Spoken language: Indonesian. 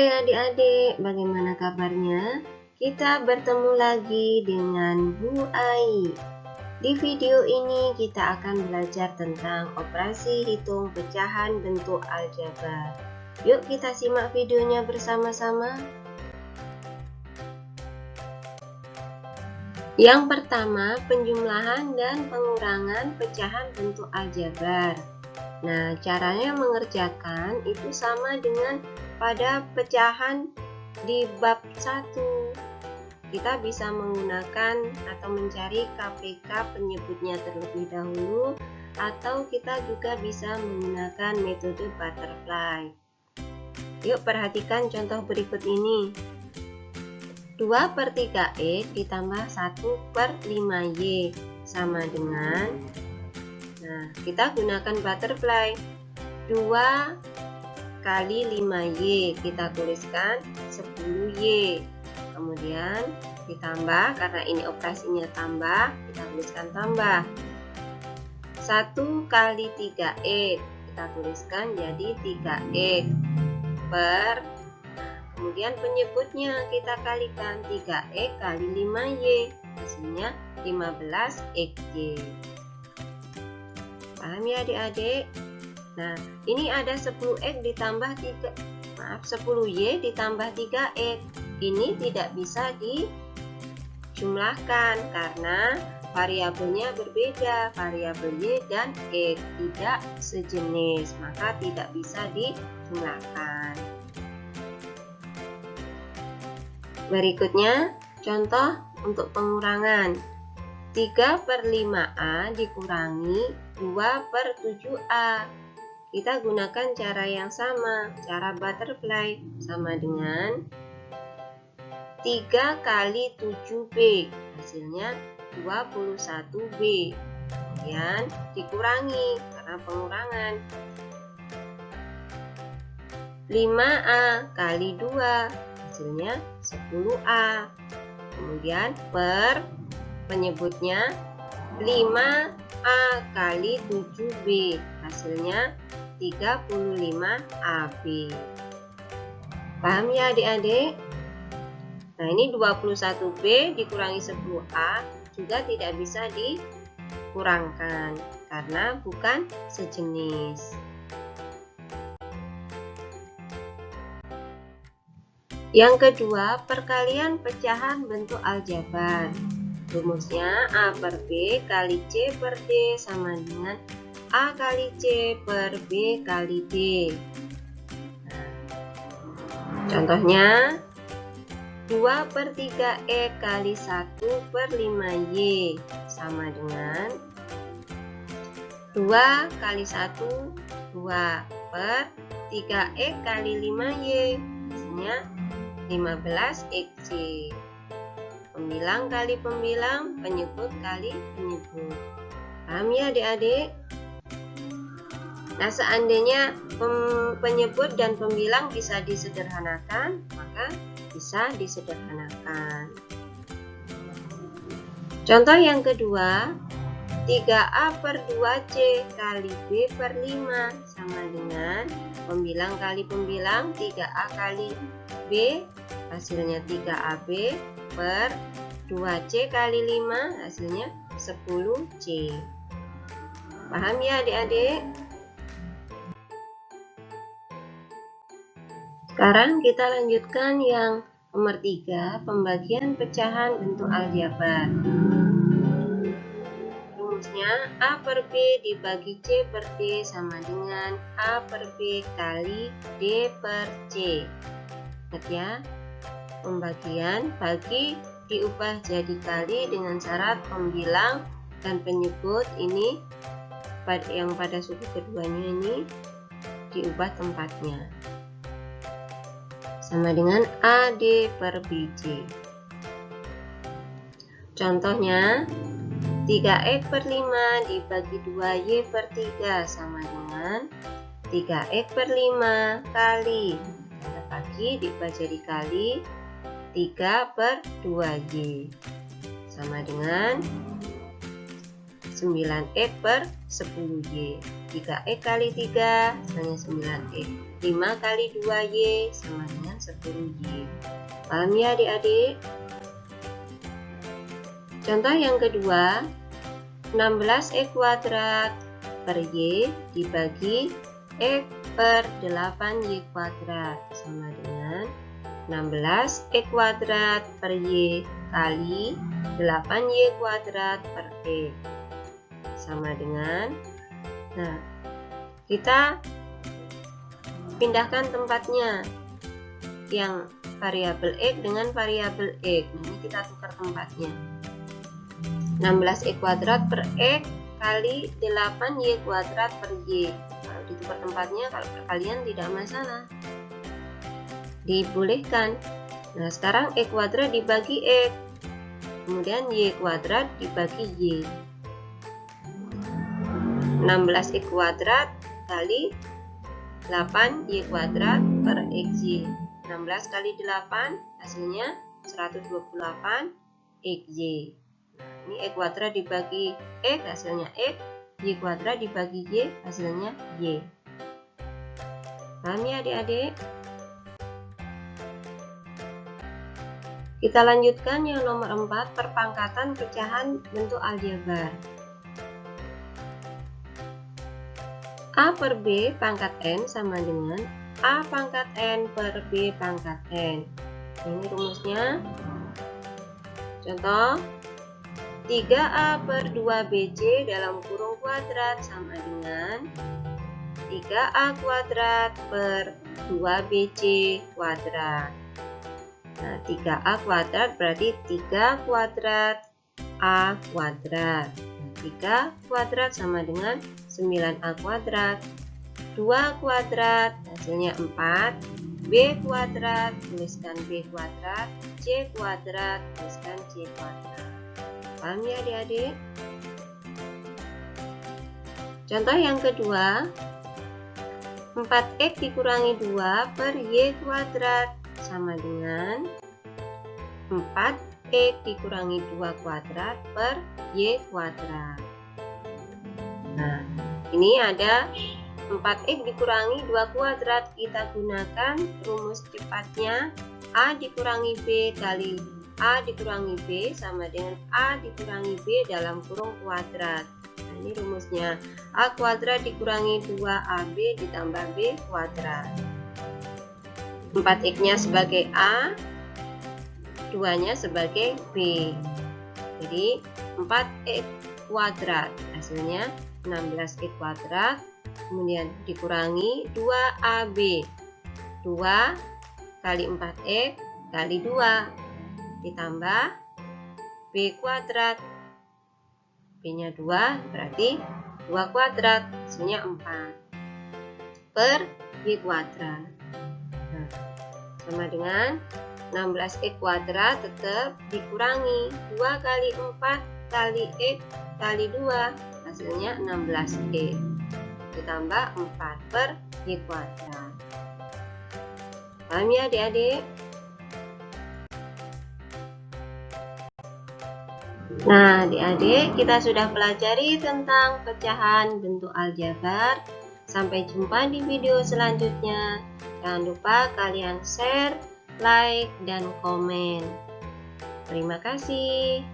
Hai adik-adik, bagaimana kabarnya? Kita bertemu lagi dengan Bu Ai. Di video ini kita akan belajar tentang operasi hitung pecahan bentuk aljabar. Yuk kita simak videonya bersama-sama. Yang pertama, penjumlahan dan pengurangan pecahan bentuk aljabar. Nah, caranya mengerjakan itu sama dengan pada pecahan di bab 1. Kita bisa menggunakan atau mencari KPK penyebutnya terlebih dahulu, atau kita juga bisa menggunakan metode butterfly. Yuk perhatikan contoh berikut ini. 2/3x ditambah 1/5y sama dengan, nah kita gunakan butterfly. 2 kali 5y, kita tuliskan 10y. Kemudian ditambah, karena ini operasinya tambah, kita tuliskan tambah. 1 kali 3x, kita tuliskan jadi 3x per, kemudian penyebutnya kita kalikan 3x kali 5y, hasilnya 15xy. Paham ya adik-adik? Nah, ini ada 10x ditambah 10y ditambah 3x. Ini tidak bisa dijumlahkan karena variabelnya berbeda, variabel y dan x tidak sejenis, maka tidak bisa dijumlahkan. Berikutnya, contoh untuk pengurangan. 3/5a dikurangi 2/7a. Kita gunakan cara yang sama, cara butterfly, sama dengan 3 kali 7b, hasilnya 21b. Kemudian dikurangi karena pengurangan. 5a kali 2, hasilnya 10a. Kemudian per, penyebutnya 5a kali 7b, hasilnya 35ab. Paham ya adik-adik? Nah, ini 21b dikurangi 10a juga tidak bisa dikurangkan karena bukan sejenis. Yang kedua, perkalian pecahan bentuk aljabar. Rumusnya A per B kali C per D sama dengan A kali C per B kali D. Nah, contohnya 2/3x kali 1/5y sama dengan 2 kali 1, 2 per 3x kali 5y, hasilnya 15xy. Pembilang kali pembilang, penyebut kali penyebut. Paham ya adik-adik? Nah, seandainya penyebut dan pembilang bisa disederhanakan, maka bisa disederhanakan. Contoh yang kedua, 3a per 2c kali b per 5 sama dengan pembilang kali pembilang 3a kali b, hasilnya 3ab per 2c kali 5, hasilnya 10c. Paham ya adik-adik? Sekarang kita lanjutkan yang nomor 3, pembagian pecahan bentuk aljabar. Rumusnya A per B dibagi C per D sama dengan A per B kali D per C. Ingat ya, pembagian bagi diubah jadi kali dengan syarat pembilang dan penyebut ini yang pada suku keduanya ini diubah tempatnya sama dengan AD per BC. Contohnya 3x per 5 dibagi 2y per 3 sama dengan 3x per 5 kali, kita bagi diubah jadi kali 3 per 2y sama dengan 9x per 10y. 3x kali 3 sama 9x. 5 kali 2y sama dengan dengan 10Y. Paham ya adik-adik? Contoh yang kedua, 16Y kuadrat per Y dibagi X per 8Y kuadrat sama dengan 16Y kuadrat per Y kali 8Y kuadrat per X sama dengan, nah kita pindahkan tempatnya, yang variabel X dengan variabel X. Ini kita tukar tempatnya. 16Y kuadrat per X kali 8Y kuadrat per Y. Kalau ditukar tempatnya, kalau perkalian tidak masalah, dibolehkan. Nah sekarang X kuadrat dibagi X, kemudian Y kuadrat dibagi Y. 16Y kuadrat kali 8Y kuadrat per XY. 16 kali 8 hasilnya 128 XY. Ini X kuadrat dibagi X hasilnya X, Y kuadrat dibagi Y hasilnya Y. Paham ya adik-adik? Kita lanjutkan yang nomor 4, perpangkatan pecahan bentuk aljabar. A per B pangkat N sama dengan A pangkat N per B pangkat N. Ini rumusnya. Contoh, 3A per 2BC dalam kurung kuadrat sama dengan 3A kuadrat per 2BC kuadrat. Nah, 3A kuadrat berarti 3 kuadrat A kuadrat. 3 kuadrat sama dengan 9A kuadrat. 2 kuadrat hasilnya 4. B kuadrat tuliskan B kuadrat. C kuadrat tuliskan C kuadrat. Paham ya adik-adik? Contoh yang kedua, 4X dikurangi 2 per Y kuadrat sama dengan 4X dikurangi 2 kuadrat per Y kuadrat. Nah, ini ada 4X dikurangi 2 kuadrat. Kita gunakan rumus cepatnya. A dikurangi B kali A dikurangi B sama dengan A dikurangi B dalam kurung kuadrat. Nah, ini rumusnya. A kuadrat dikurangi 2AB ditambah B kuadrat. 4X-nya sebagai A, 2-nya sebagai B. Jadi 4X kuadrat hasilnya 16X kuadrat, kemudian dikurangi 2AB. 2 kali 4X kali 2 ditambah B kuadrat. B-nya 2 berarti 2 kuadrat hasilnya 4 per Y kuadrat. Nah, sama dengan 16X kuadrat tetap dikurangi 2 kali 4 kali X kali 2 hasilnya 16X ditambah 4 per Y kuadrat. Paham ya adik-adik? Nah adik-adik, kita sudah pelajari tentang pecahan bentuk aljabar. Sampai jumpa di video selanjutnya. Jangan lupa kalian share, like, dan komen. Terima kasih.